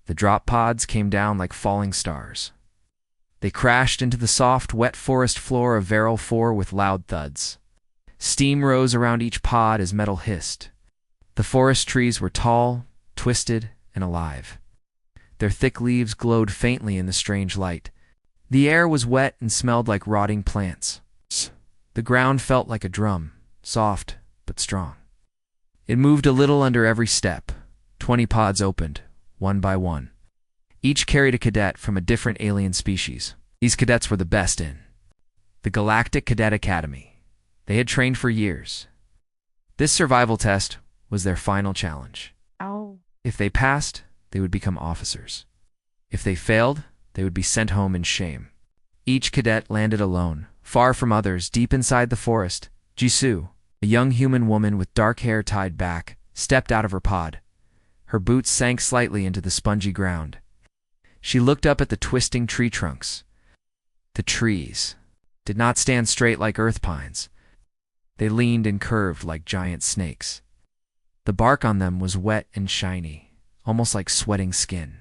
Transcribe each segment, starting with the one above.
The drop pods came down like falling stars. They crashed into the soft, wet forest floor of Varel 4 with loud thuds. Steam rose around each pod as metal hissed. The forest trees were tall, twisted, and alive. Their thick leaves glowed faintly in the strange light. The air was wet and smelled like rotting plants. The ground felt like a drum, soft but strong. It moved a little under every step. 20 pods opened, one by one. Each carried a cadet from a different alien species. These cadets were the best in the Galactic Cadet Academy. They had trained for years. This survival test was their final challenge. Ow. If they passed, they would become officers. If they failed, they would be sent home in shame. Each cadet landed alone, far from others, deep inside the forest. Jisoo, a young human woman with dark hair tied back, stepped out of her pod. Her boots sank slightly into the spongy ground. She looked up at the twisting tree trunks. The trees did not stand straight like earth pines. They leaned and curved like giant snakes. The bark on them was wet and shiny, almost like sweating skin.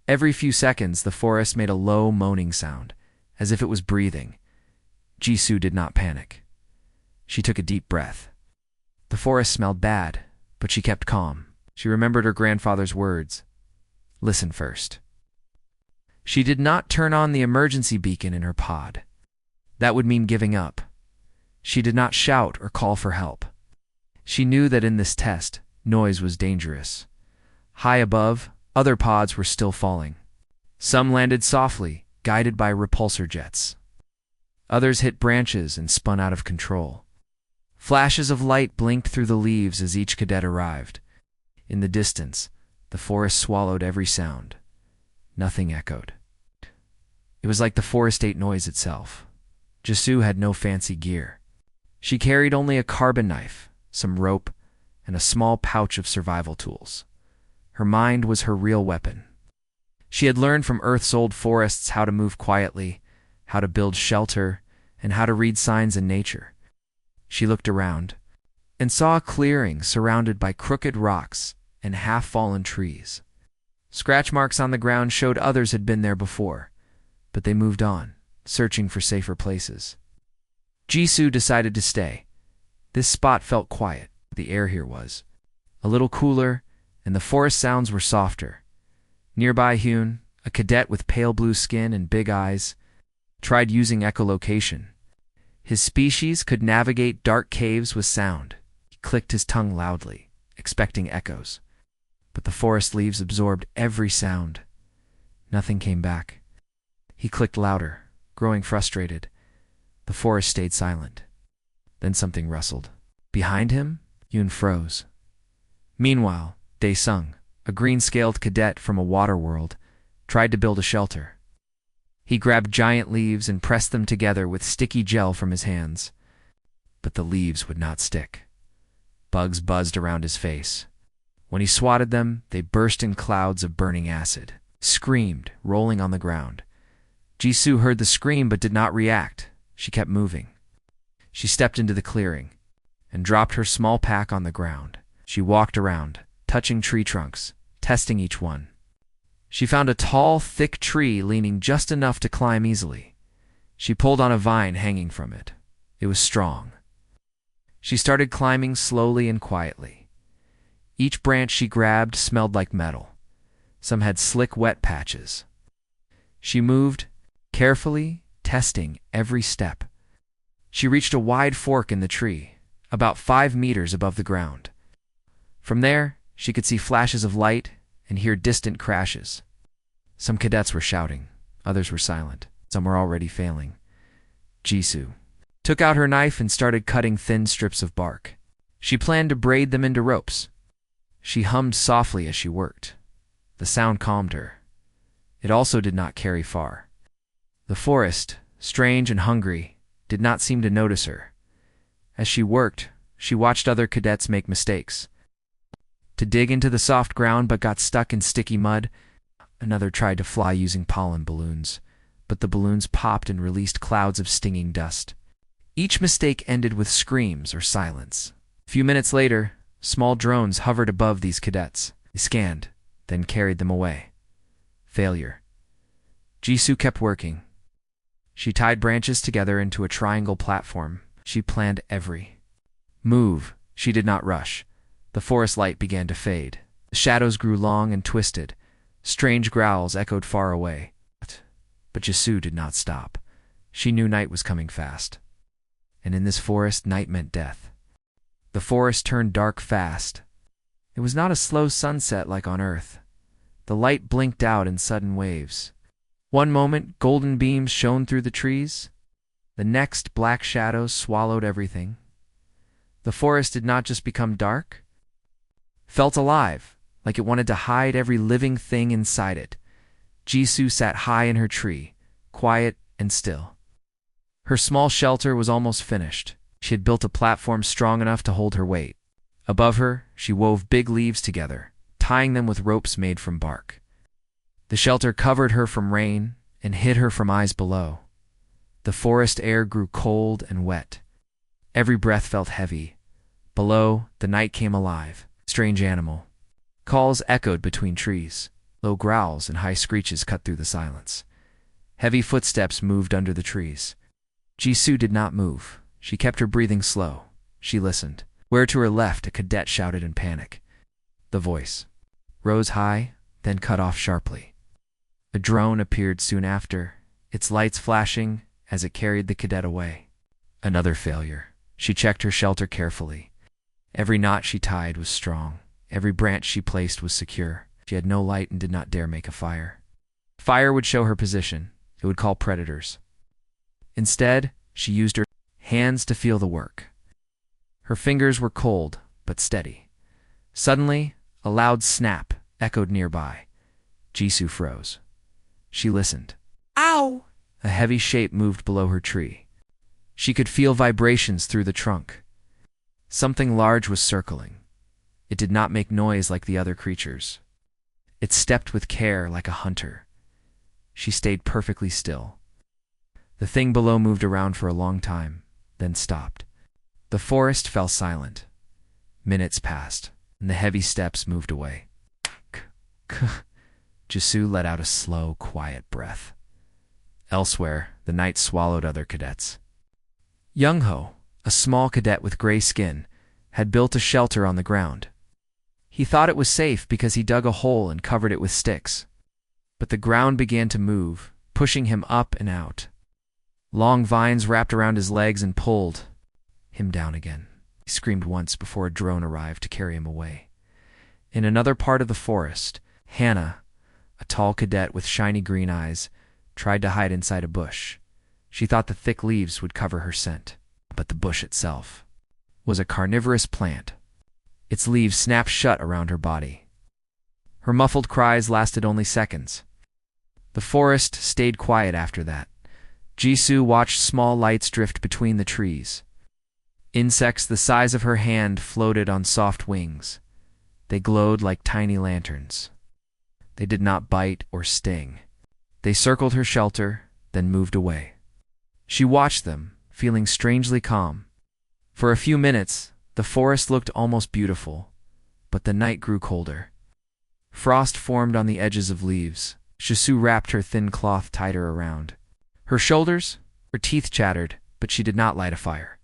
Every few seconds, the forest made a low, moaning sound, as if it was breathing. Jisoo did not panic. She took a deep breath. The forest smelled bad, but she kept calm. She remembered her grandfather's words. Listen first. She did not turn on the emergency beacon in her pod. That would mean giving up. She did not shout or call for help. She knew that in this test, noise was dangerous. High above, other pods were still falling. Some landed softly, guided by repulsor jets. Others hit branches and spun out of control. Flashes of light blinked through the leaves as each cadet arrived. In the distance, the forest swallowed every sound. Nothing echoed. It was like the forest ate noise itself. Jisoo had no fancy gear. She carried only a carbon knife, some rope, and a small pouch of survival tools. Her mind was her real weapon. She had learned from Earth's old forests how to move quietly, how to build shelter, and how to read signs in nature. She looked around and saw a clearing surrounded by crooked rocks and half-fallen trees. Scratch marks on the ground showed others had been there before, but they moved on, searching for safer places. Jisoo decided to stay. This spot felt quiet. The air here was a little cooler, and the forest sounds were softer. Nearby, Hyun, a cadet with pale blue skin and big eyes, tried using echolocation. His species could navigate dark caves with sound. He clicked his tongue loudly, expecting echoes. But the forest leaves absorbed every sound. Nothing came back. He clicked louder, growing frustrated. The forest stayed silent. Then something rustled. Behind him, Hyun froze. Meanwhile, Dae-sung, a green-scaled cadet from a water world, tried to build a shelter. He grabbed giant leaves and pressed them together with sticky gel from his hands. But the leaves would not stick. Bugs buzzed around his face. When he swatted them, they burst in clouds of burning acid, screamed, rolling on the ground. Jisoo heard the scream but did not react. She kept moving. She stepped into the clearing and dropped her small pack on the ground. She walked around, touching tree trunks, testing each one. She found a tall, thick tree leaning just enough to climb easily. She pulled on a vine hanging from it. It was strong. She started climbing slowly and quietly. Each branch she grabbed smelled like metal. Some had slick, wet patches. She moved, carefully, testing every step. She reached a wide fork in the tree, about 5 meters above the ground. From there, she could see flashes of light and hear distant crashes. Some cadets were shouting, others were silent, some were already failing. Jisoo took out her knife and started cutting thin strips of bark. She planned to braid them into ropes. She hummed softly as she worked. The sound calmed her. It also did not carry far. The forest, strange and hungry, did not seem to notice her. As she worked, she watched other cadets make mistakes. To dig into the soft ground but got stuck in sticky mud. Another tried to fly using pollen balloons, but the balloons popped and released clouds of stinging dust. Each mistake ended with screams or silence. A few minutes later, small drones hovered above these cadets. They scanned, then carried them away. Failure. Jisoo kept working. She tied branches together into a triangle platform. She planned every move. She did not rush. The forest light began to fade. The shadows grew long and twisted. Strange growls echoed far away. But Jisoo did not stop. She knew night was coming fast. And in this forest, night meant death. The forest turned dark fast. It was not a slow sunset like on Earth. The light blinked out in sudden waves. One moment, golden beams shone through the trees. The next, black shadows swallowed everything. The forest did not just become dark. Felt alive, like it wanted to hide every living thing inside it. Jisoo sat high in her tree, quiet and still. Her small shelter was almost finished. She had built a platform strong enough to hold her weight. Above her, she wove big leaves together, tying them with ropes made from bark. The shelter covered her from rain and hid her from eyes below. The forest air grew cold and wet. Every breath felt heavy. Below, the night came alive. Strange animal. Calls echoed between trees. Low growls and high screeches cut through the silence. Heavy footsteps moved under the trees. Jisoo did not move. She kept her breathing slow. She listened. Where to her left, a cadet shouted in panic. The voice rose high, then cut off sharply. A drone appeared soon after, its lights flashing as it carried the cadet away. Another failure. She checked her shelter carefully. Every knot she tied was strong. Every branch she placed was secure. She had no light and did not dare make a fire. Fire would show her position. It would call predators. Instead, she used her hands to feel the work. Her fingers were cold, but steady. Suddenly, a loud snap echoed nearby. Jisoo froze. She listened. Ow! A heavy shape moved below her tree. She could feel vibrations through the trunk. Something large was circling. It did not make noise like the other creatures. It stepped with care like a hunter. She stayed perfectly still. The thing below moved around for a long time, then stopped. The forest fell silent. Minutes passed, and the heavy steps moved away. Jisoo let out a slow, quiet breath. Elsewhere, the night swallowed other cadets. Young-ho, a small cadet with gray skin, had built a shelter on the ground. He thought it was safe because he dug a hole and covered it with sticks. But the ground began to move, pushing him up and out. Long vines wrapped around his legs and pulled him down again. He screamed once before a drone arrived to carry him away. In another part of the forest, Hannah, a tall cadet with shiny green eyes, tried to hide inside a bush. She thought the thick leaves would cover her scent, but the bush itself was a carnivorous plant. Its leaves snapped shut around her body. Her muffled cries lasted only seconds. The forest stayed quiet after that. Jisoo watched small lights drift between the trees. Insects the size of her hand floated on soft wings. They glowed like tiny lanterns. They did not bite or sting. They circled her shelter, then moved away. She watched them, feeling strangely calm. For a few minutes, the forest looked almost beautiful, but the night grew colder. Frost formed on the edges of leaves. Jisoo wrapped her thin cloth tighter around her shoulders. Her teeth chattered, but she did not light a fire.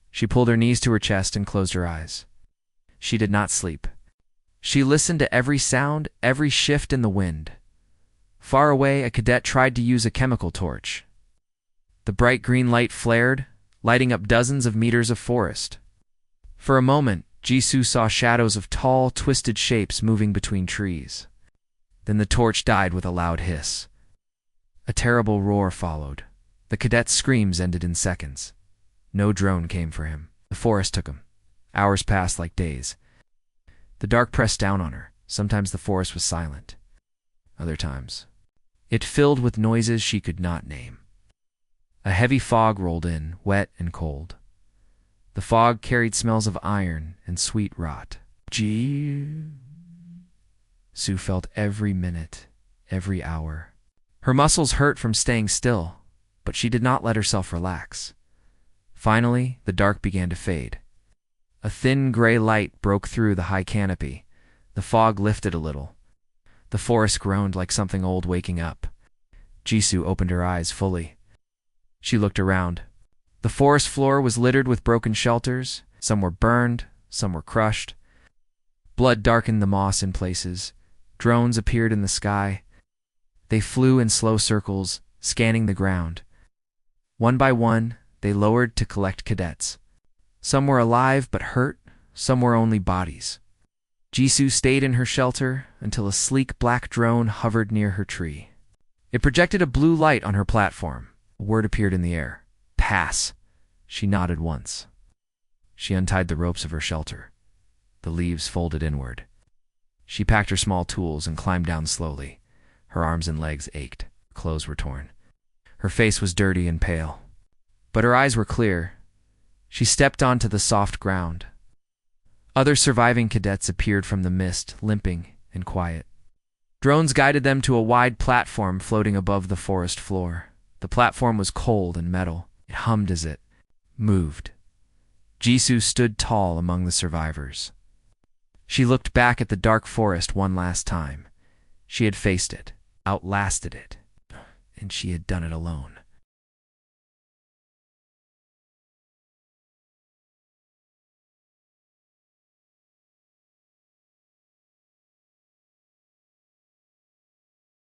She pulled her knees to her chest and closed her eyes. She did not sleep. She listened to every sound, every shift in the wind. Far away, a cadet tried to use a chemical torch. The bright green light flared, lighting up dozens of meters of forest. For a moment, Jisoo saw shadows of tall, twisted shapes moving between trees. Then the torch died with a loud hiss. A terrible roar followed. The cadet's screams ended in seconds. No drone came for him. The forest took him. Hours passed like days. The dark pressed down on her. Sometimes the forest was silent. Other times, it filled with noises she could not name. A heavy fog rolled in, wet and cold. The fog carried smells of iron and sweet rot. Jisoo felt every minute, every hour. Her muscles hurt from staying still, but she did not let herself relax. Finally, the dark began to fade. A thin gray light broke through the high canopy. The fog lifted a little. The forest groaned like something old waking up. Jisoo opened her eyes fully. She looked around. The forest floor was littered with broken shelters. Some were burned, some were crushed. Blood darkened the moss in places. Drones appeared in the sky. They flew in slow circles, scanning the ground. One by one, they lowered to collect cadets. Some were alive but hurt, some were only bodies. Jisoo stayed in her shelter until a sleek black drone hovered near her tree. It projected a blue light on her platform. A word appeared in the air. Pass. She nodded once. She untied the ropes of her shelter. The leaves folded inward. She packed her small tools and climbed down slowly. Her arms and legs ached. Her clothes were torn. Her face was dirty and pale. But her eyes were clear. She stepped onto the soft ground. Other surviving cadets appeared from the mist, limping and quiet. Drones guided them to a wide platform floating above the forest floor. The platform was cold and metal. It hummed as it moved. Jisoo stood tall among the survivors. She looked back at the dark forest one last time. She had faced it, outlasted it, and she had done it alone.